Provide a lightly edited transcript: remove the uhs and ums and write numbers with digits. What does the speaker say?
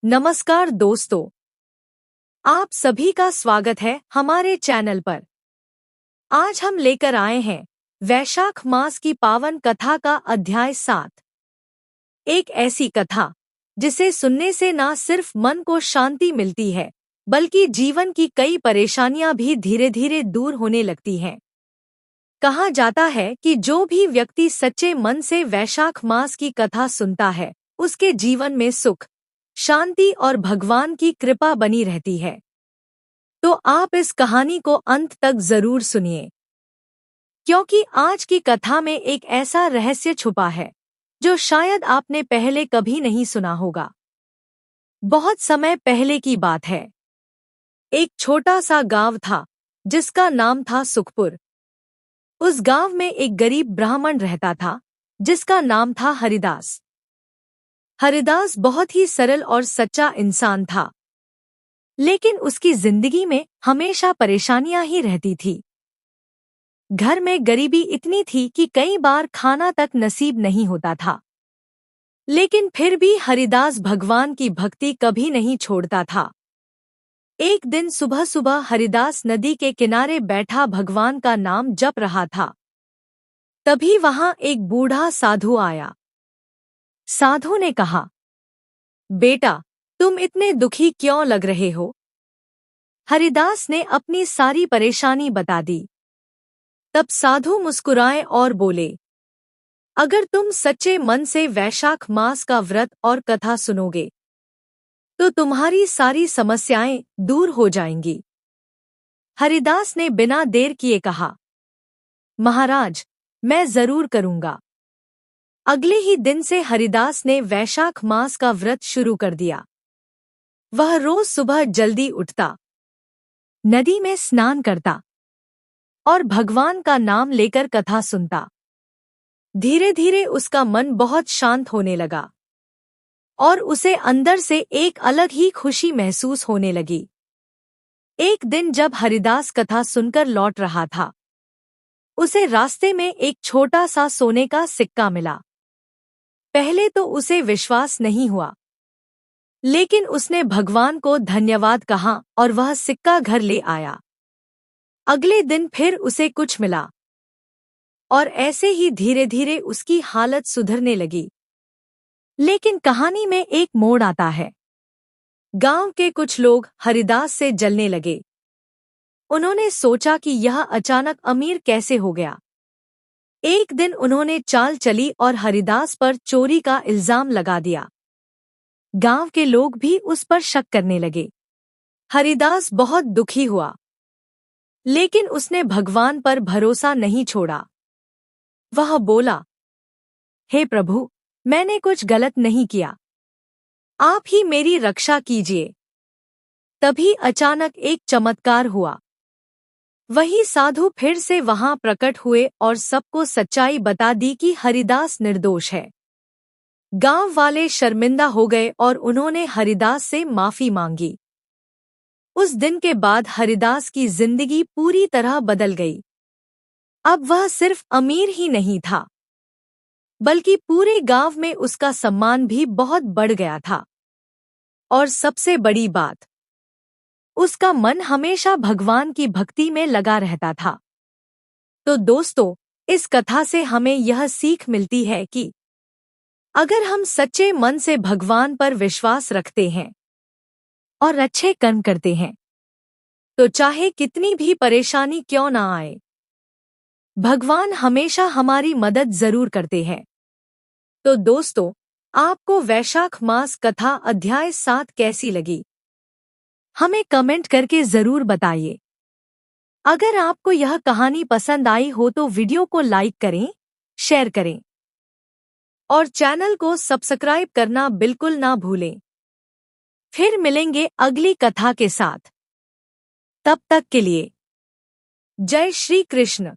नमस्कार दोस्तों, आप सभी का स्वागत है हमारे चैनल पर। आज हम लेकर आए हैं वैशाख मास की पावन कथा का अध्याय 7। एक ऐसी कथा जिसे सुनने से न सिर्फ मन को शांति मिलती है, बल्कि जीवन की कई परेशानियां भी धीरे धीरे दूर होने लगती हैं। कहा जाता है कि जो भी व्यक्ति सच्चे मन से वैशाख मास की कथा सुनता है, उसके जीवन में सुख, शांति और भगवान की कृपा बनी रहती है। तो आप इस कहानी को अंत तक जरूर सुनिए, क्योंकि आज की कथा में एक ऐसा रहस्य छुपा है जो शायद आपने पहले कभी नहीं सुना होगा। बहुत समय पहले की बात है। एक छोटा सा गांव था जिसका नाम था सुखपुर। उस गांव में एक गरीब ब्राह्मण रहता था जिसका नाम था हरिदास। हरिदास बहुत ही सरल और सच्चा इंसान था, लेकिन उसकी जिंदगी में हमेशा परेशानियां ही रहती थी। घर में गरीबी इतनी थी कि कई बार खाना तक नसीब नहीं होता था, लेकिन फिर भी हरिदास भगवान की भक्ति कभी नहीं छोड़ता था। एक दिन सुबह सुबह हरिदास नदी के किनारे बैठा भगवान का नाम जप रहा था। तभी वहां एक बूढ़ा साधु आया। साधु ने कहा, बेटा, तुम इतने दुखी क्यों लग रहे हो? हरिदास ने अपनी सारी परेशानी बता दी। तब साधु मुस्कुराए और बोले, अगर तुम सच्चे मन से वैशाख मास का व्रत और कथा सुनोगे तो तुम्हारी सारी समस्याएं दूर हो जाएंगी। हरिदास ने बिना देर किए कहा, महाराज, मैं जरूर करूंगा। अगले ही दिन से हरिदास ने वैशाख मास का व्रत शुरू कर दिया। वह रोज सुबह जल्दी उठता, नदी में स्नान करता और भगवान का नाम लेकर कथा सुनता। धीरे धीरे उसका मन बहुत शांत होने लगा और उसे अंदर से एक अलग ही खुशी महसूस होने लगी। एक दिन जब हरिदास कथा सुनकर लौट रहा था, उसे रास्ते में एक छोटा सा सोने का सिक्का मिला। पहले तो उसे विश्वास नहीं हुआ, लेकिन उसने भगवान को धन्यवाद कहा और वह सिक्का घर ले आया। अगले दिन फिर उसे कुछ मिला और ऐसे ही धीरे धीरे उसकी हालत सुधरने लगी। लेकिन कहानी में एक मोड़ आता है। गांव के कुछ लोग हरिदास से जलने लगे। उन्होंने सोचा कि यह अचानक अमीर कैसे हो गया। एक दिन उन्होंने चाल चली और हरिदास पर चोरी का इल्जाम लगा दिया। गांव के लोग भी उस पर शक करने लगे। हरिदास बहुत दुखी हुआ, लेकिन उसने भगवान पर भरोसा नहीं छोड़ा। वह बोला, हे प्रभु, मैंने कुछ गलत नहीं किया, आप ही मेरी रक्षा कीजिए। तभी अचानक एक चमत्कार हुआ। वही साधु फिर से वहां प्रकट हुए और सबको सच्चाई बता दी कि हरिदास निर्दोष है। गांव वाले शर्मिंदा हो गए और उन्होंने हरिदास से माफी मांगी। उस दिन के बाद हरिदास की जिंदगी पूरी तरह बदल गई। अब वह सिर्फ अमीर ही नहीं था, बल्कि पूरे गांव में उसका सम्मान भी बहुत बढ़ गया था। और सबसे बड़ी बात, उसका मन हमेशा भगवान की भक्ति में लगा रहता था। तो दोस्तों, इस कथा से हमें यह सीख मिलती है कि अगर हम सच्चे मन से भगवान पर विश्वास रखते हैं और अच्छे कर्म करते हैं, तो चाहे कितनी भी परेशानी क्यों ना आए, भगवान हमेशा हमारी मदद जरूर करते हैं। तो दोस्तों, आपको वैशाख मास कथा अध्याय 7 कैसी लगी? हमें कमेंट करके जरूर बताइए। अगर आपको यह कहानी पसंद आई हो तो वीडियो को लाइक करें, शेयर करें और चैनल को सब्सक्राइब करना बिल्कुल ना भूलें। फिर मिलेंगे अगली कथा के साथ। तब तक के लिए जय श्री कृष्ण।